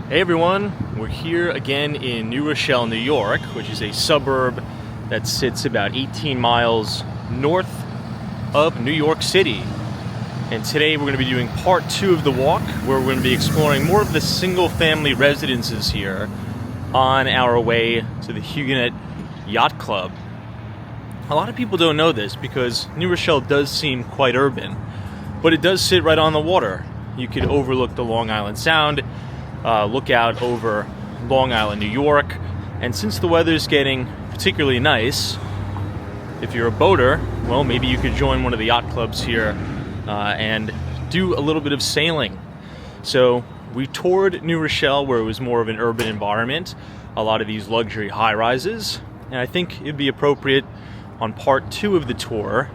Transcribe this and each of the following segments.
Hey everyone, we're here again in New Rochelle, New York, which is a suburb that sits about 18 miles north of New York City. And today we're going to be doing part 2 of the walk, where we're going to be exploring more of the single-family residences here on our way to the Huguenot Yacht Club. A lot of people don't know this because New Rochelle does seem quite urban, but it does sit right on the water. You could overlook the Long Island Sound, look out over Long Island, New York, and since the weather's getting particularly nice, if you're a boater, well, maybe you could join one of the yacht clubs here and do a little bit of sailing. So we toured New Rochelle, where it was more of an urban environment, a lot of these luxury high-rises, and I think it'd be appropriate on part 2 of the tour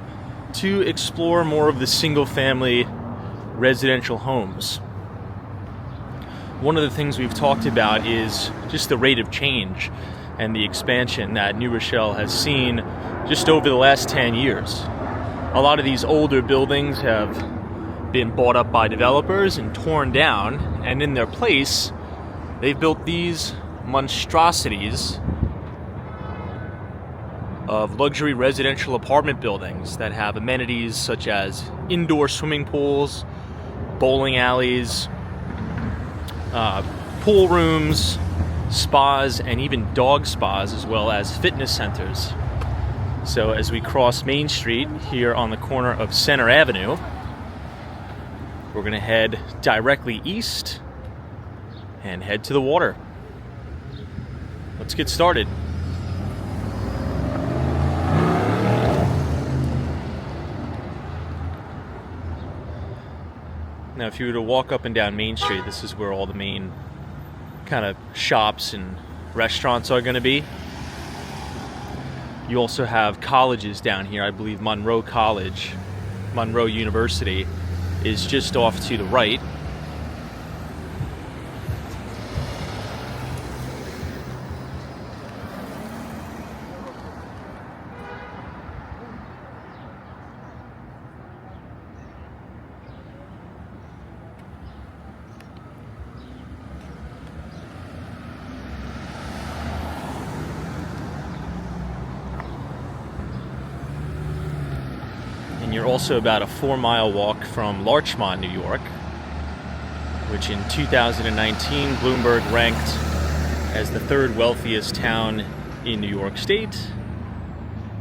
to explore more of the single-family residential homes. One of the things we've talked about is just the rate of change and the expansion that New Rochelle has seen just over the last 10 years. A lot of these older buildings have been bought up by developers and torn down, and in their place, they've built these monstrosities of luxury residential apartment buildings that have amenities such as indoor swimming pools, bowling alleys, pool rooms, spas, and even dog spas, as well as fitness centers. So as we cross Main Street here on the corner of Center Avenue, we're going to head directly east and head to the water. Let's get started. Now, if you were to walk up and down Main Street, this is where all the main kind of shops and restaurants are going to be. You also have colleges down here. I believe Monroe University is just off to the right. You're also about a 4-mile walk from Larchmont, New York, which in 2019 Bloomberg ranked as the 3rd wealthiest town in New York State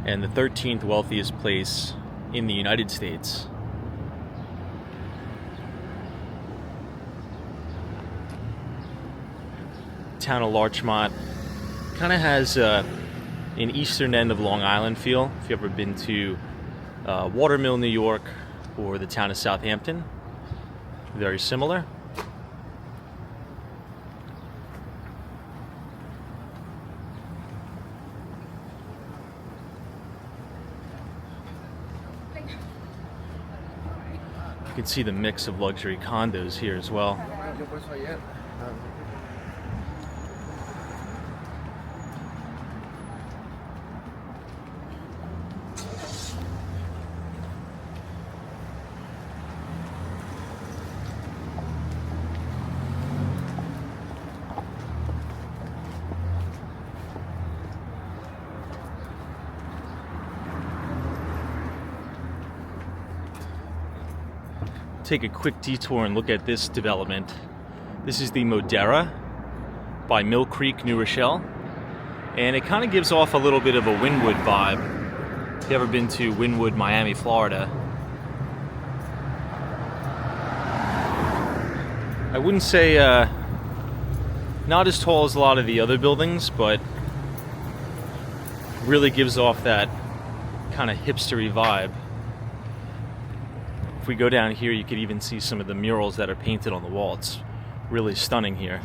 and the 13th wealthiest place in the United States. The town of Larchmont kind of has an eastern end of Long Island feel. If you've ever been to Watermill, New York, or the town of Southampton, very similar. You can see the mix of luxury condos here as well. Take a quick detour and look at this development. This is the Modera by Mill Creek, New Rochelle, and it kind of gives off a little bit of a Wynwood vibe. If you've ever been to Wynwood, Miami, Florida, I wouldn't say not as tall as a lot of the other buildings, but really gives off that kind of hipstery vibe. If we go down here, you could even see some of the murals that are painted on the wall. It's really stunning here.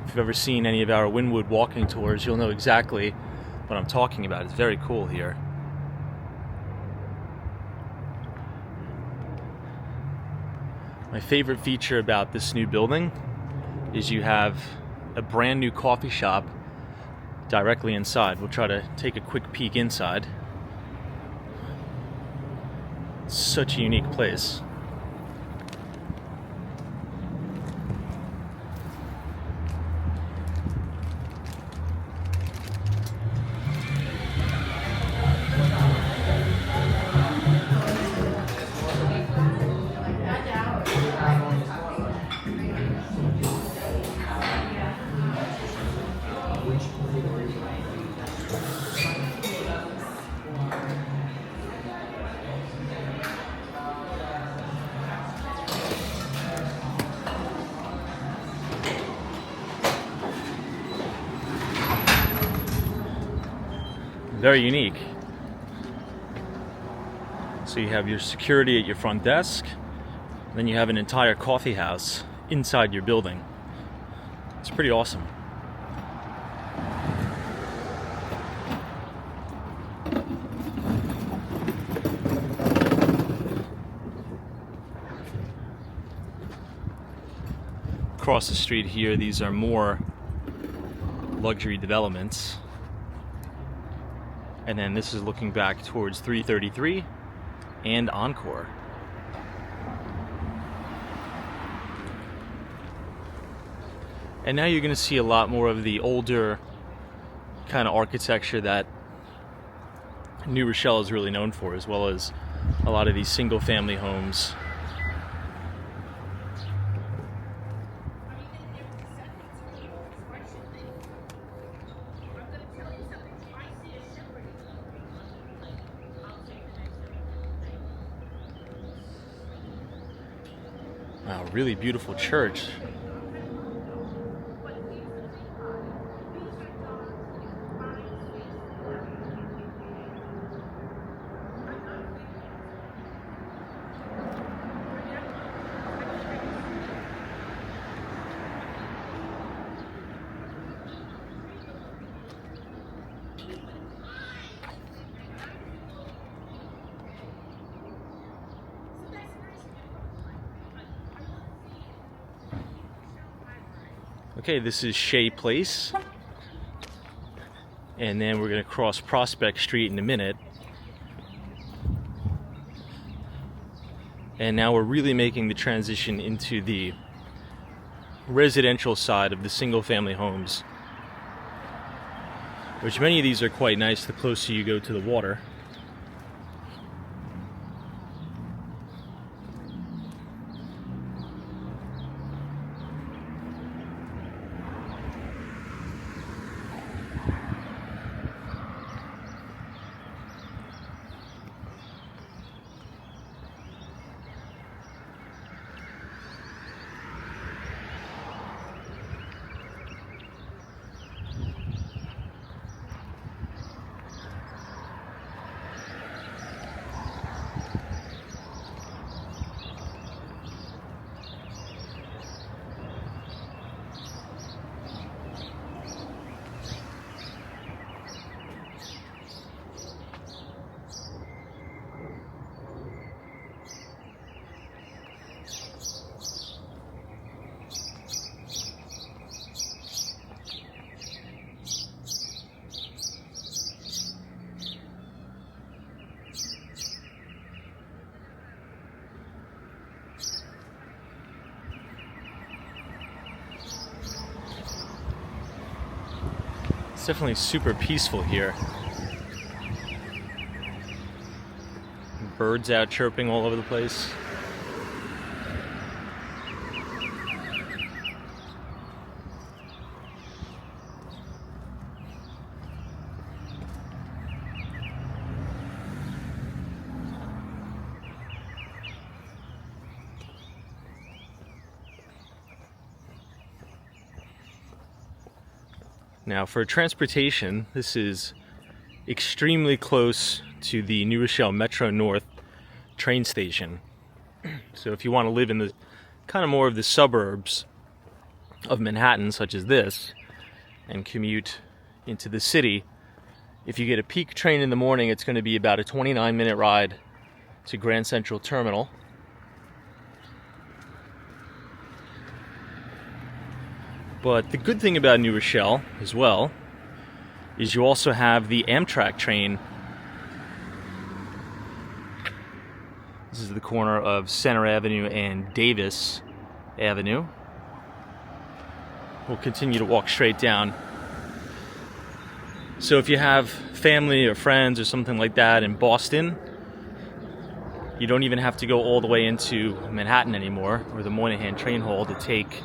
If you've ever seen any of our Wynwood walking tours, you'll know exactly what I'm talking about. It's very cool here. My favorite feature about this new building is you have a brand new coffee shop directly inside. We'll try to take a quick peek inside. Such a unique place. Very unique. So you have your security at your front desk, then you have an entire coffee house inside your building. It's pretty awesome. Across the street here, these are more luxury developments. And then this is looking back towards 333 and Encore. And now you're going to see a lot more of the older kind of architecture that New Rochelle is really known for, as well as a lot of these single-family homes. Wow, really beautiful church. Okay, this is Shea Place, and then we're going to cross Prospect Street in a minute. And now we're really making the transition into the residential side of the single-family homes, which many of these are quite nice the closer you go to the water. It's definitely super peaceful here. Birds out chirping all over the place. Now for transportation, this is extremely close to the New Rochelle Metro North train station. So if you want to live in the kind of more of the suburbs of Manhattan, such as this, and commute into the city, if you get a peak train in the morning, it's going to be about a 29-minute ride to Grand Central Terminal. But the good thing about New Rochelle as well is you also have the Amtrak train This is the corner of Center Avenue and Davis Avenue. We'll continue to walk straight down. So if you have family or friends or something like that in Boston, you don't even have to go all the way into Manhattan anymore, or the Moynihan train hall, to take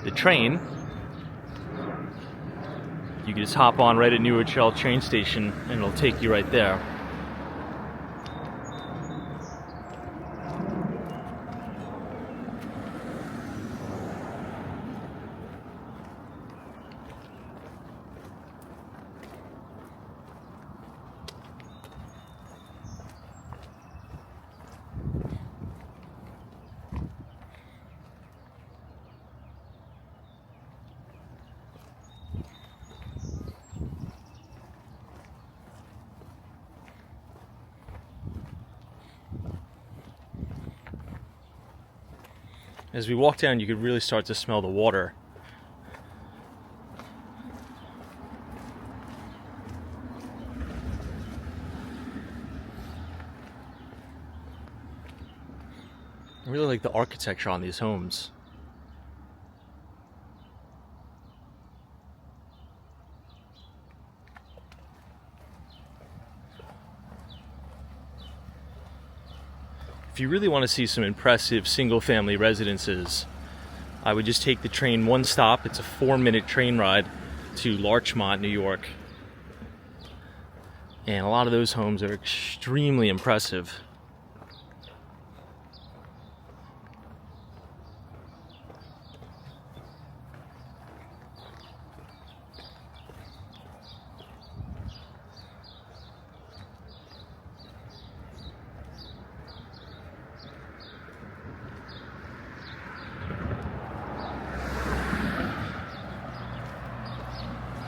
the train. You can just hop on right at New Rochelle train station and it'll take you right there. As we walk down, you could really start to smell the water. I really like the architecture on these homes. If you really want to see some impressive single-family residences, I would just take the train one stop. It's a 4-minute train ride to Larchmont, New York. And a lot of those homes are extremely impressive.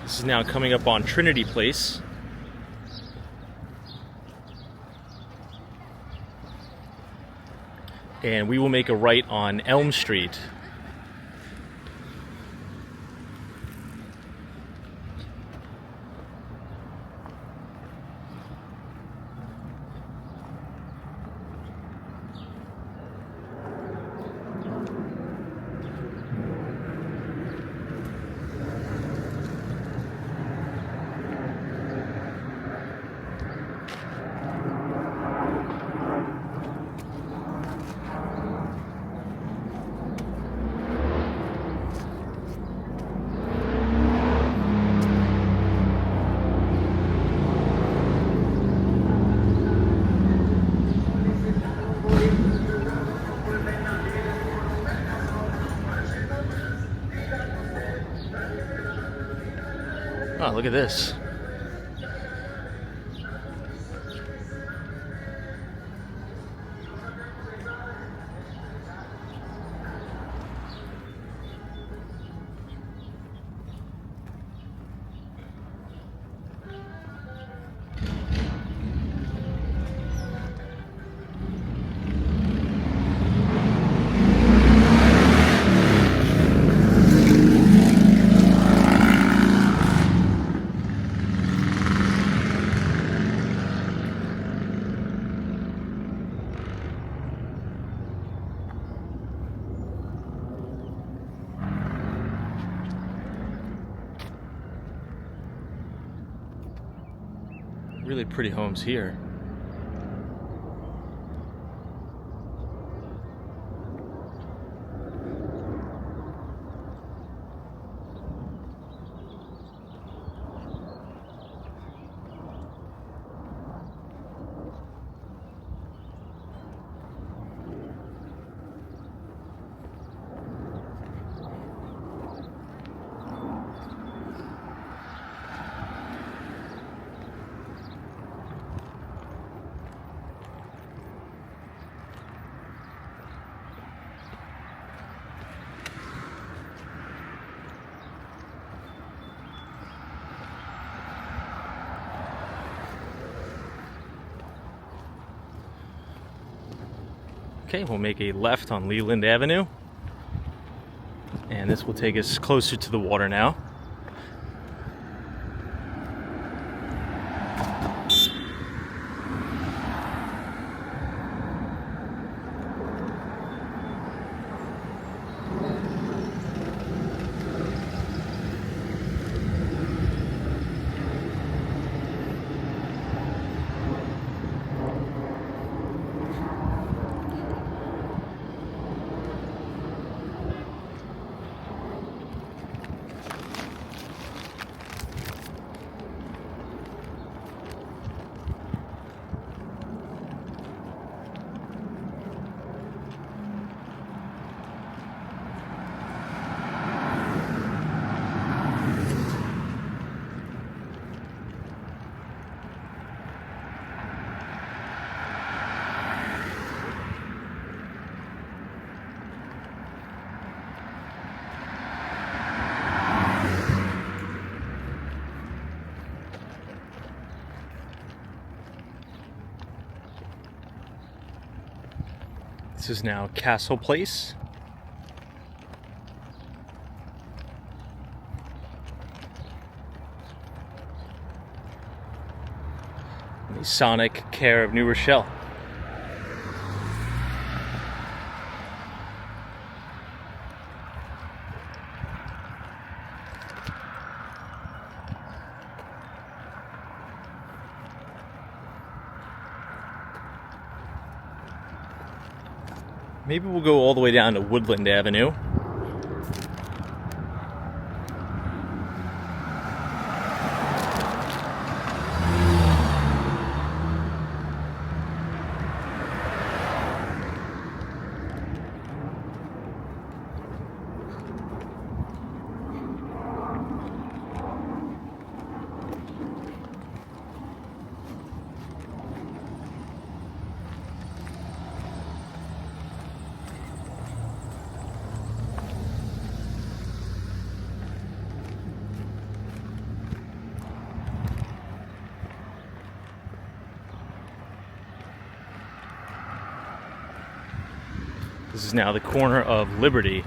This is now coming up on Trinity Place. And we will make a right on Elm Street. Oh, look at this. Really pretty homes here. Okay, we'll make a left on Leland Avenue. And this will take us closer to the water now. This is now Castle Place. The sonic care of New Rochelle. Maybe we'll go all the way down to Woodland Avenue. This is now the corner of Liberty.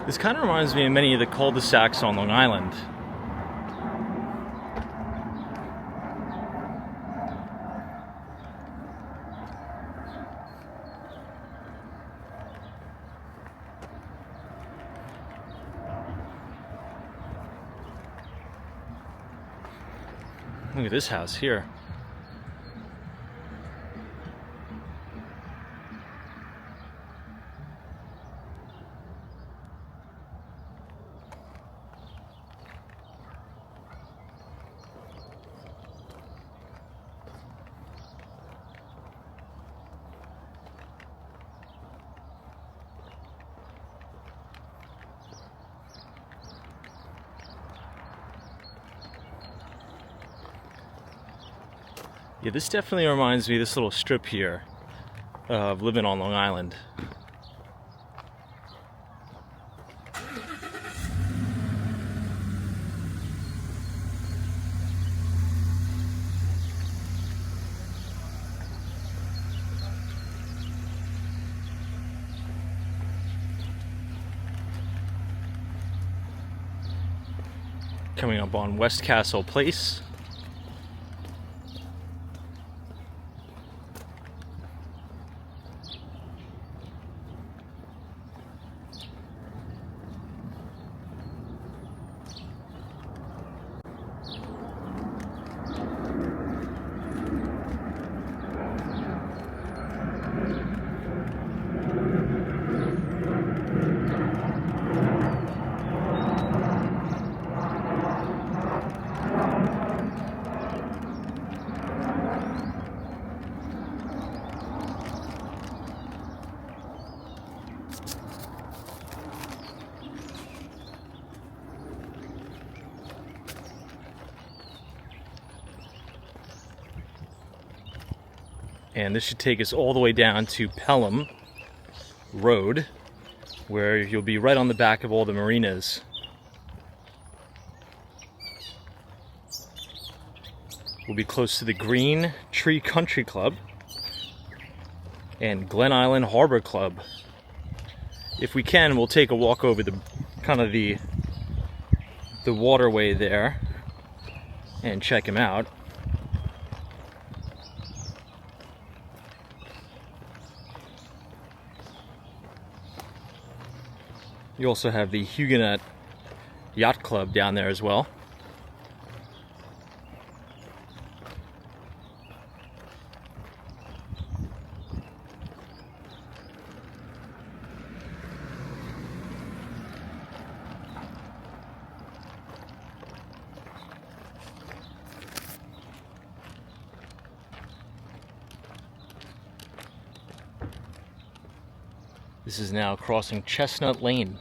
This kind of reminds me of many of the cul-de-sacs on Long Island. Look at this house here. Yeah, this definitely reminds me of this little strip here of living on Long Island. Coming up on West Castle Place. And this should take us all the way down to Pelham Road, where you'll be right on the back of all the marinas. We'll be close to the Green Tree Country Club and Glen Island Harbour Club. If we can, we'll take a walk over the waterway there and check them out. You also have the Huguenot Yacht Club down there as well. This is now crossing Chestnut Lane.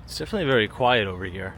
It's definitely very quiet over here.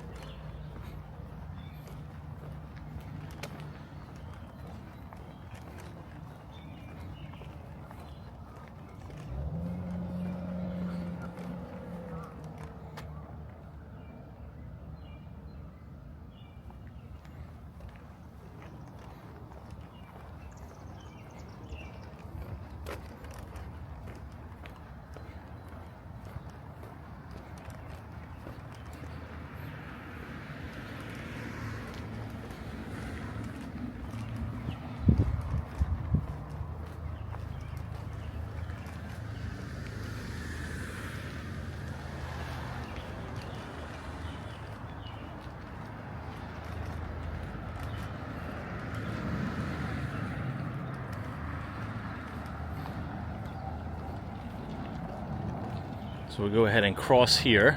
So we'll go ahead and cross here,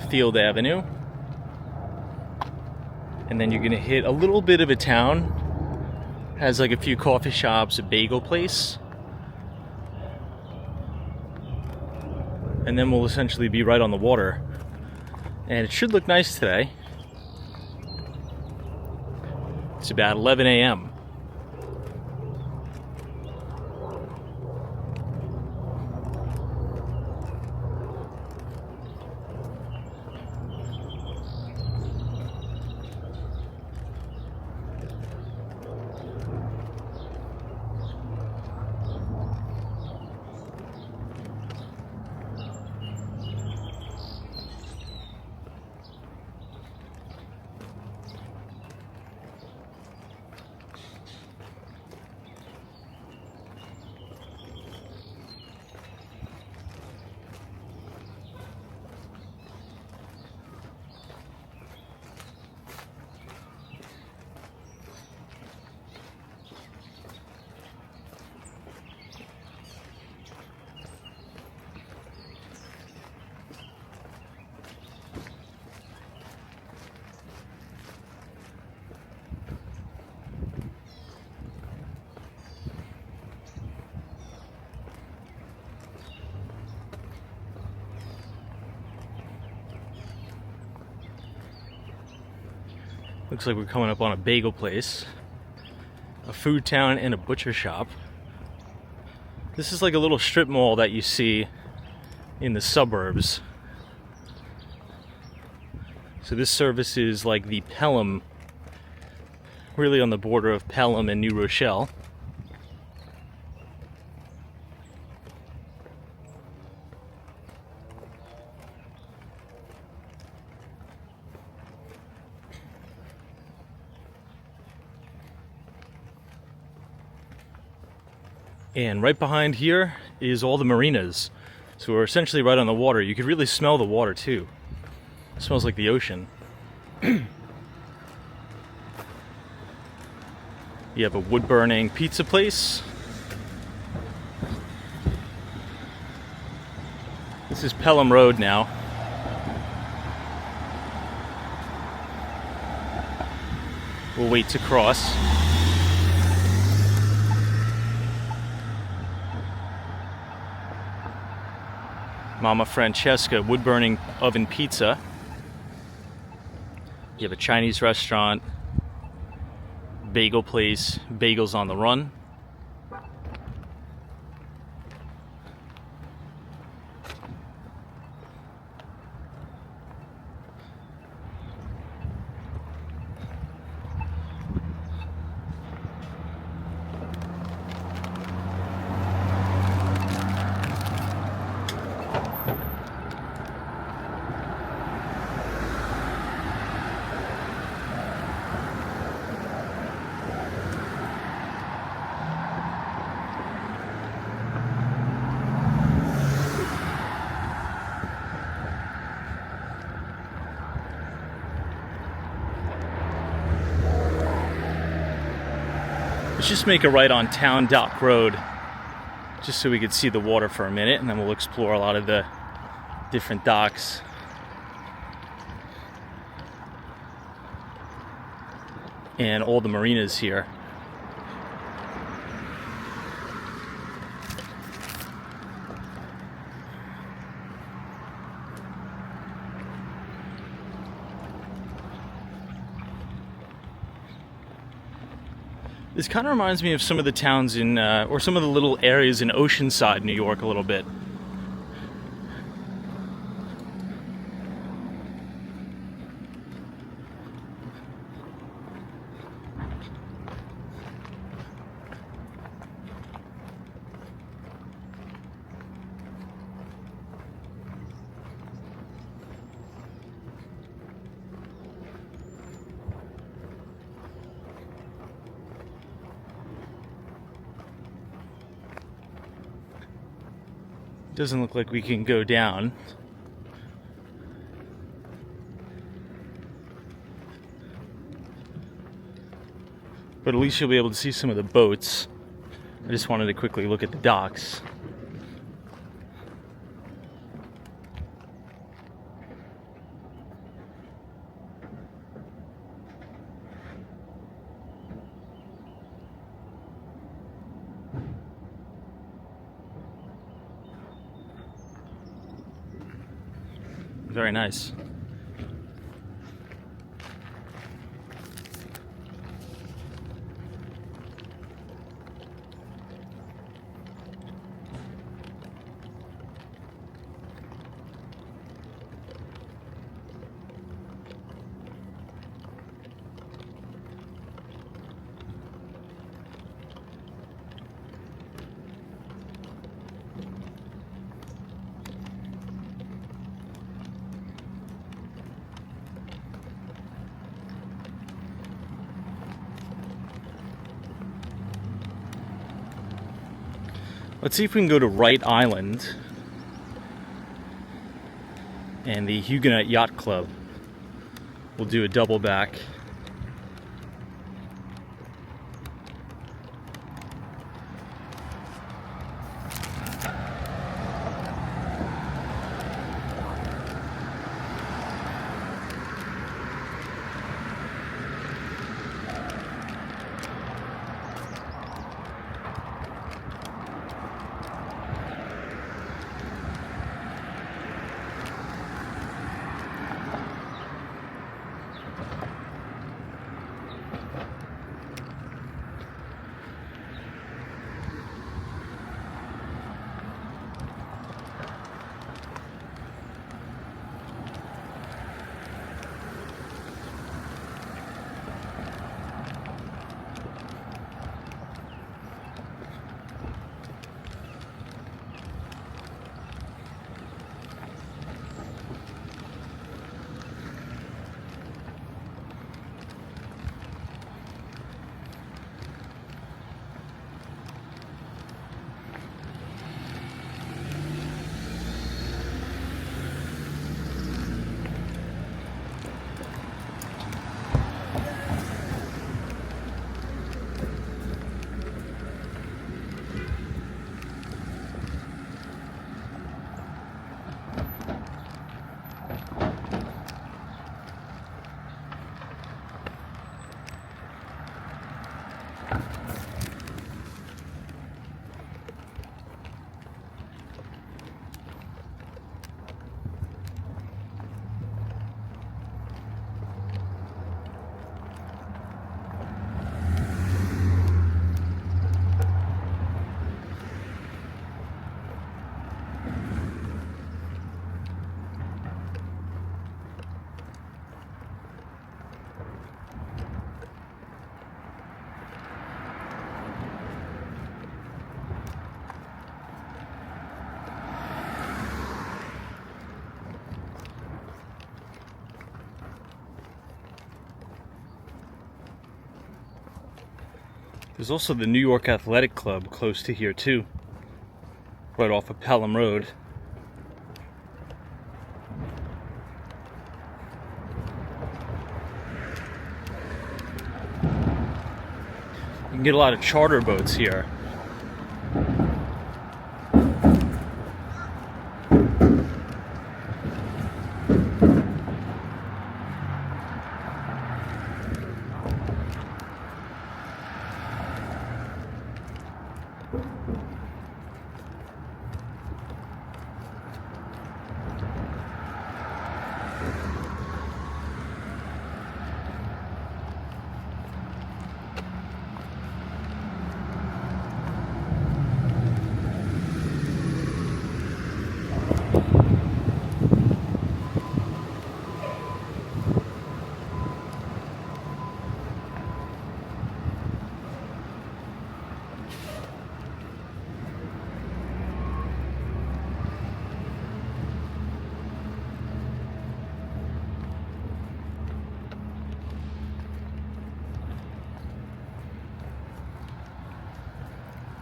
Field Avenue, and then you're gonna hit a little bit of a town. Has like a few coffee shops, a bagel place, and then we'll essentially be right on the water. And it should look nice today. It's about 11 a.m. Looks like we're coming up on a bagel place, a food town, and a butcher shop. This is like a little strip mall that you see in the suburbs. So this service is like the Pelham, really on the border of Pelham and New Rochelle. And right behind here is all the marinas. So we're essentially right on the water. You could really smell the water too. It smells like the ocean. You have a wood-burning pizza place. This is Pelham Road now. We'll wait to cross. Mama Francesca wood-burning oven pizza. You have a Chinese restaurant, bagel place, bagels on the run. Let's just make a right on Town Dock Road, just so we could see the water for a minute, and then we'll explore a lot of the different docks. And all the marinas here. This kind of reminds me of some of the towns in, or some of the little areas in Oceanside, New York, a little bit. Doesn't look like we can go down. But at least you'll be able to see some of the boats. I just wanted to quickly look at the docks. Very nice. Let's see if we can go to Wright Island and the Huguenot Yacht Club. We'll do a double back. There's also the New York Athletic Club close to here too, right off of Pelham Road. You can get a lot of charter boats here.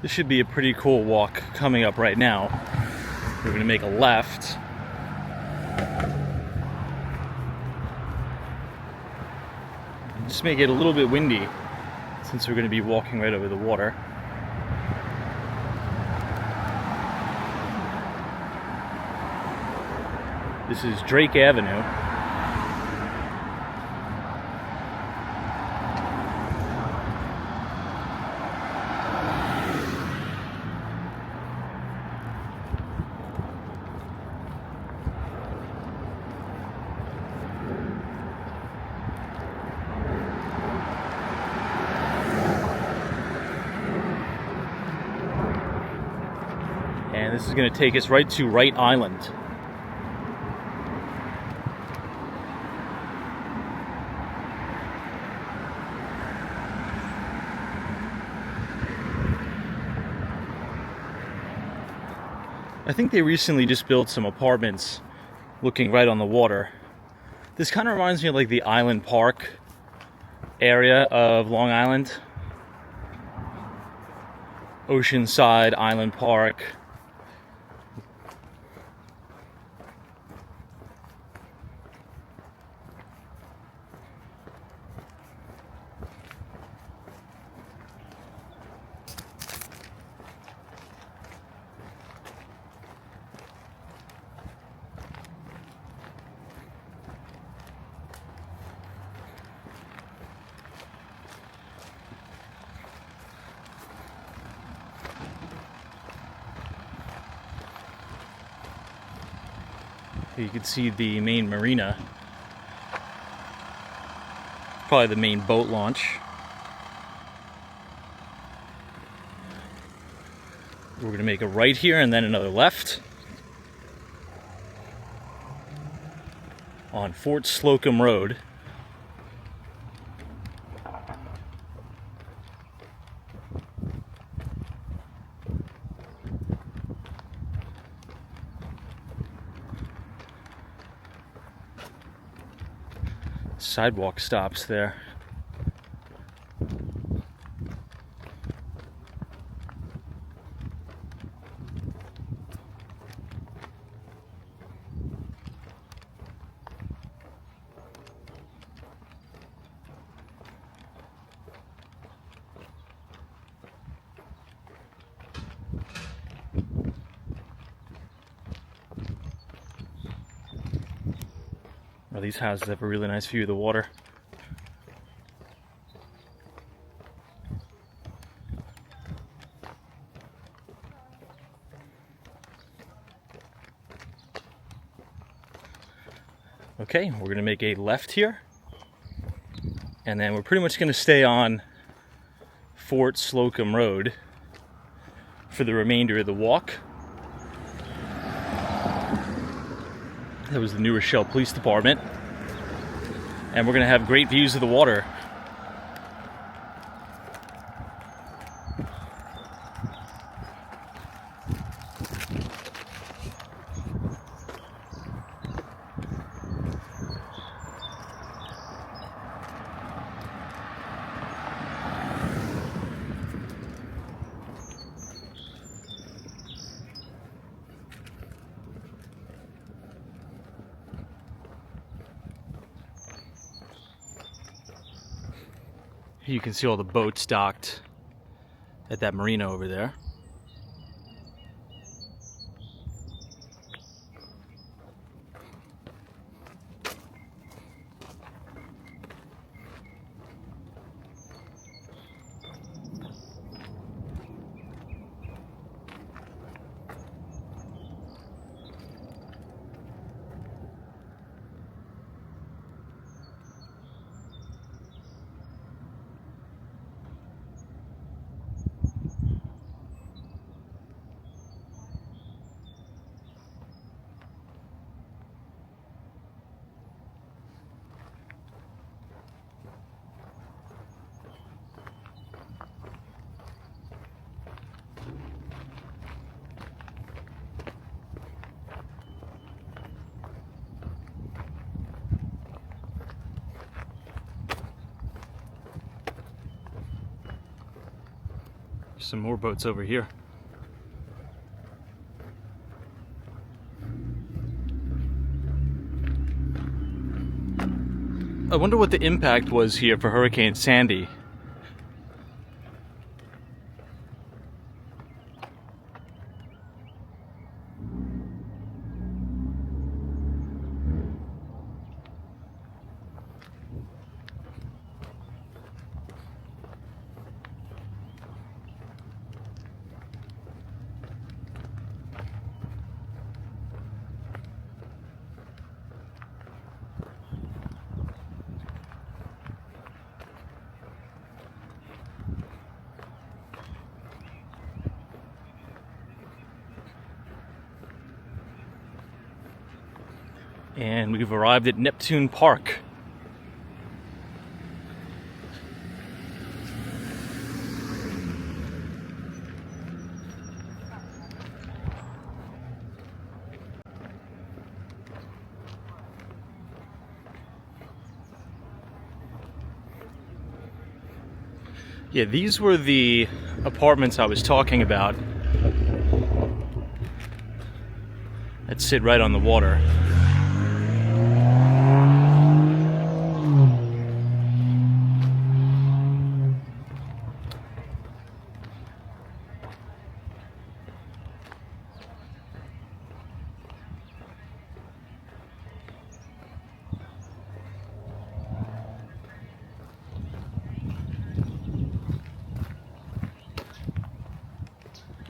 This should be a pretty cool walk coming up right now. We're going to make a left. Just make it a little bit windy since we're going to be walking right over the water. This is Drake Avenue. And this is going to take us right to Wright Island. I think they recently just built some apartments looking right on the water. This kind of reminds me of like the Island Park area of Long Island. Oceanside, Island Park. You can see the main marina, probably the main boat launch. We're going to make a right here and then another left on Fort Slocum Road. Sidewalk stops there. Well, these houses have a really nice view of the water. Okay, we're going to make a left here, and then we're pretty much going to stay on Fort Slocum Road for the remainder of the walk. That was the New Rochelle Police Department, and we're going to have great views of the water. You can see all the boats docked at that marina over there. Some more boats over here. I wonder what the impact was here for Hurricane Sandy. And we've arrived at Neptune Park. Yeah, these were the apartments I was talking about that sit right on the water.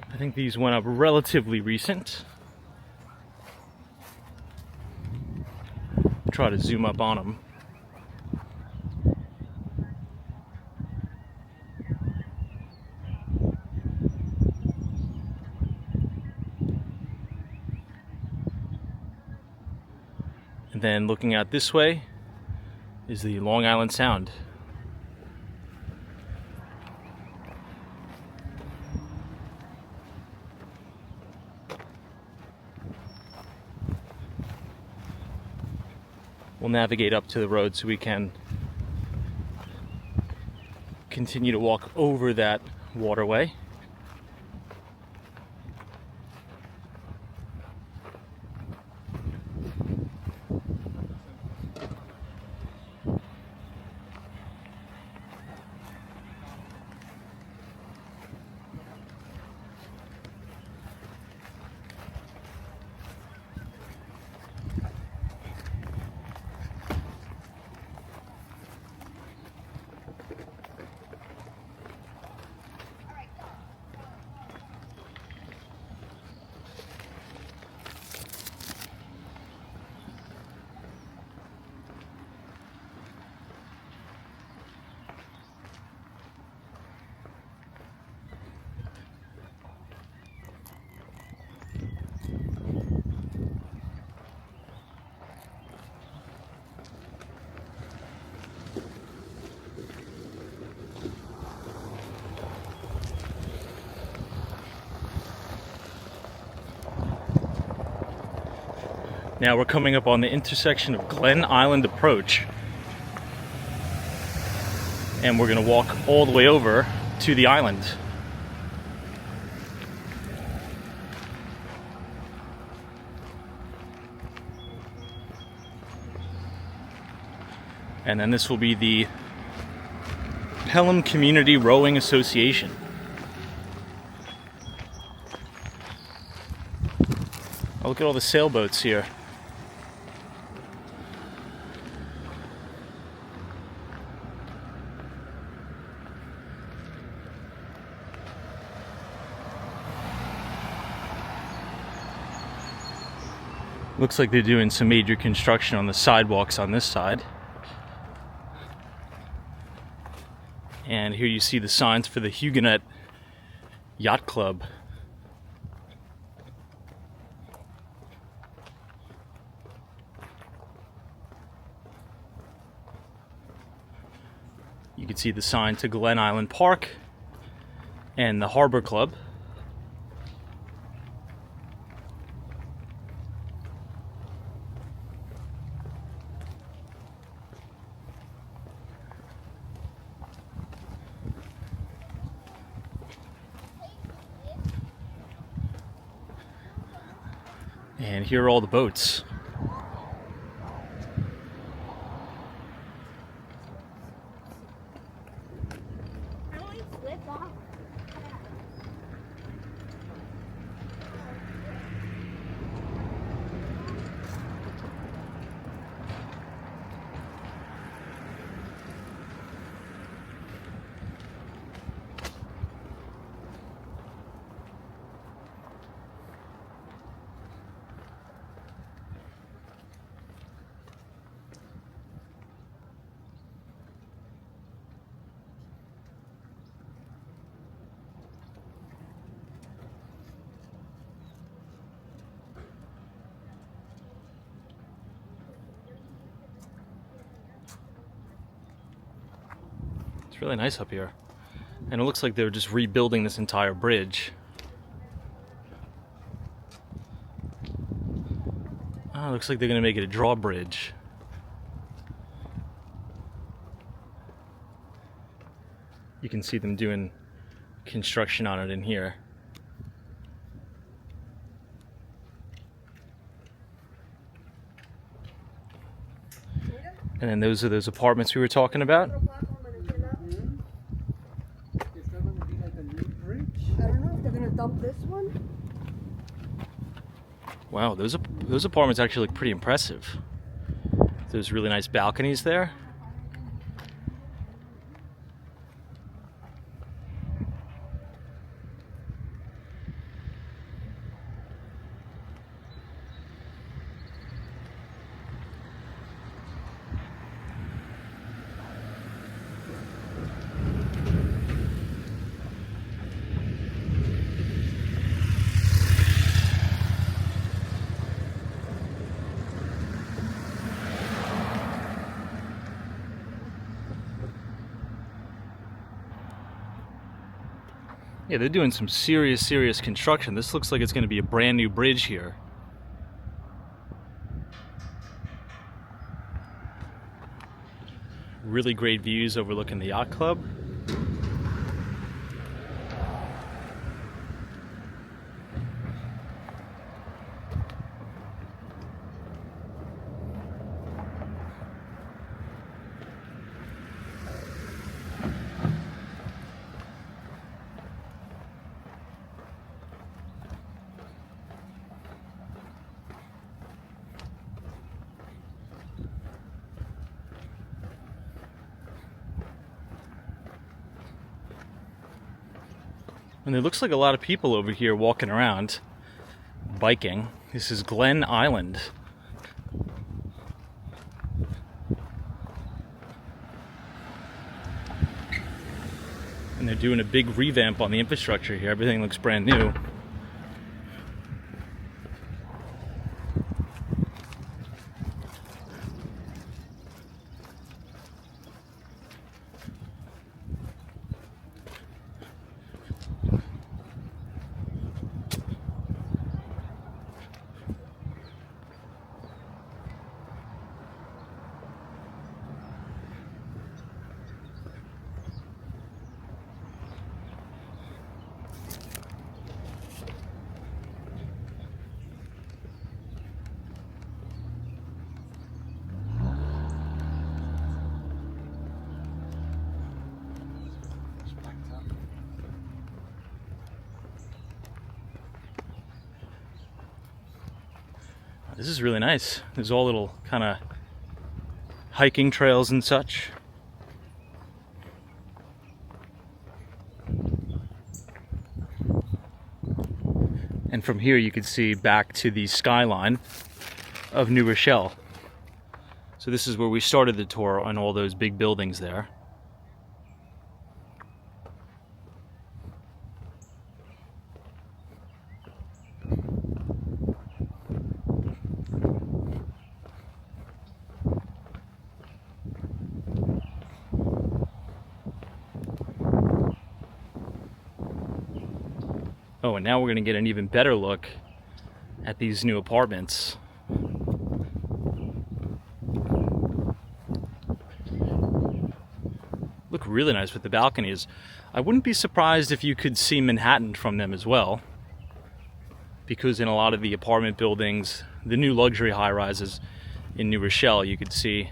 I think these went up relatively recent. Try to zoom up on them. And then looking out this way is the Long Island Sound. We'll navigate up to the road so we can continue to walk over that waterway. Now we're coming up on the intersection of Glen Island Approach. And we're going to walk all the way over to the island. And then this will be the Pelham Community Rowing Association. Oh, look at all the sailboats here. Looks like they're doing some major construction on the sidewalks on this side. And here you see the signs for the Huguenot Yacht Club. You can see the sign to Glen Island Park and the Harbour Club. And here are all the boats. It's really nice up here. And it looks like they're just rebuilding this entire bridge. Oh, looks like they're gonna make it a drawbridge. You can see them doing construction on it in here. And then those are those apartments we were talking about. Dump this one? Wow, those apartments actually look pretty impressive. There's really nice balconies there. Yeah, they're doing some serious construction. This looks like it's going to be a brand new bridge here. Really great views overlooking the yacht club. And there looks like a lot of people over here walking around, biking. This is Glen Island. And they're doing a big revamp on the infrastructure here. Everything looks brand new. This is really nice. There's all little kind of hiking trails and such. And from here you can see back to the skyline of New Rochelle. So this is where we started the tour, on all those big buildings there. Oh, and now we're going to get an even better look at these new apartments. Look really nice with the balconies. I wouldn't be surprised if you could see Manhattan from them as well, because in a lot of the apartment buildings, the new luxury high-rises in New Rochelle, you could see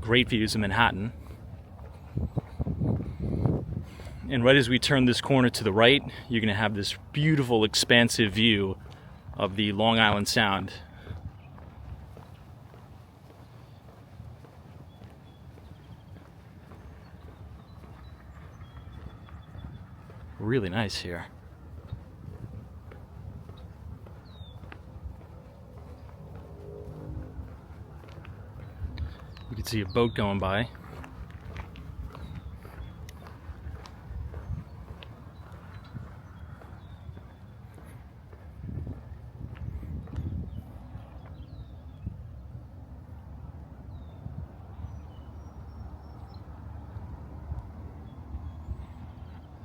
great views of Manhattan. And right as we turn this corner to the right, you're going to have this beautiful, expansive view of the Long Island Sound. Really nice here. You can see a boat going by.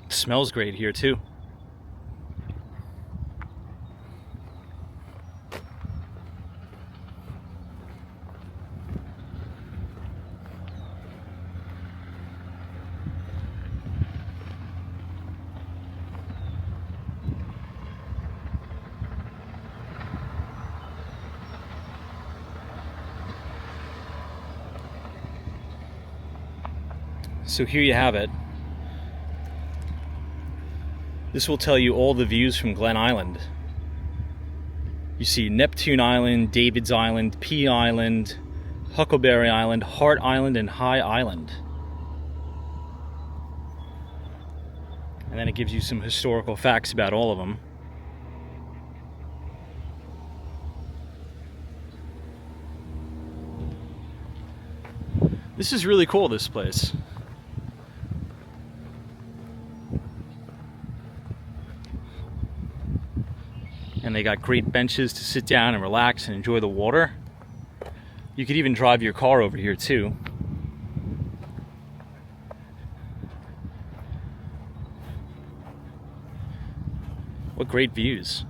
Smells great here too. So here you have it. This will tell you all the views from Glen Island. You see Neptune Island, David's Island, Pea Island, Huckleberry Island, Hart Island, and High Island. And then it gives you some historical facts about all of them. This is really cool, this place. And they got great benches to sit down and relax and enjoy the water. You could even drive your car over here too. What great views.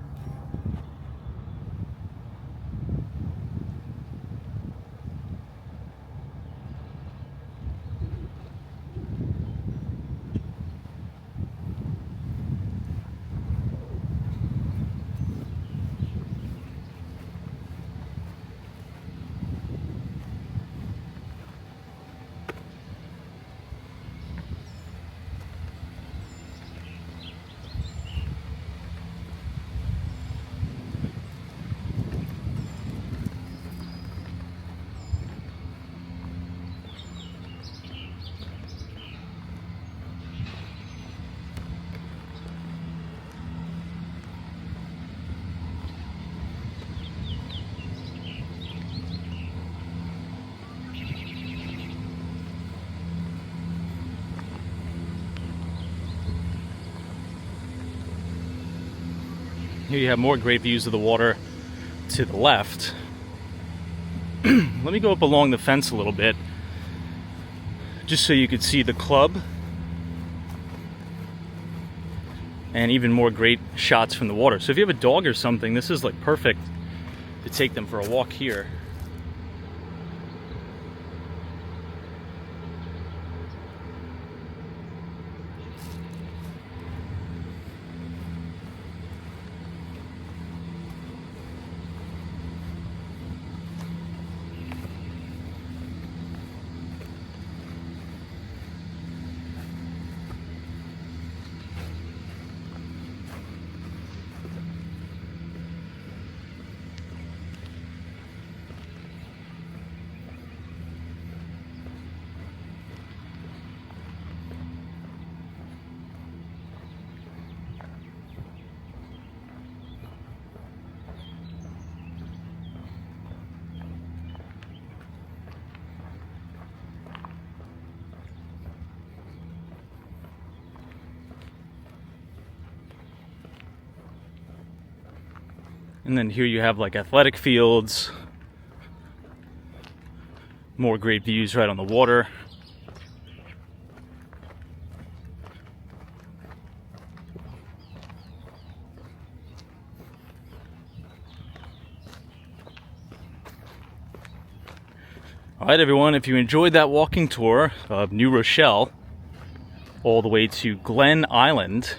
Here you have more great views of the water to the left. Let me go up along the fence a little bit, just so you could see the club and even more great shots from the water. So if you have a dog or something, this is like perfect to take them for a walk here. And then here you have like athletic fields, more great views right on the water. All right, everyone, if you enjoyed that walking tour of New Rochelle all the way to Glen Island,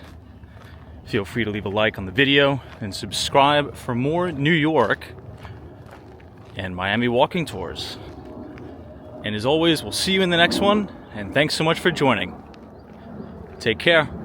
feel free to leave a like on the video and subscribe for more New York and Miami walking tours. And as always, we'll see you in the next one, and thanks so much for joining. Take care.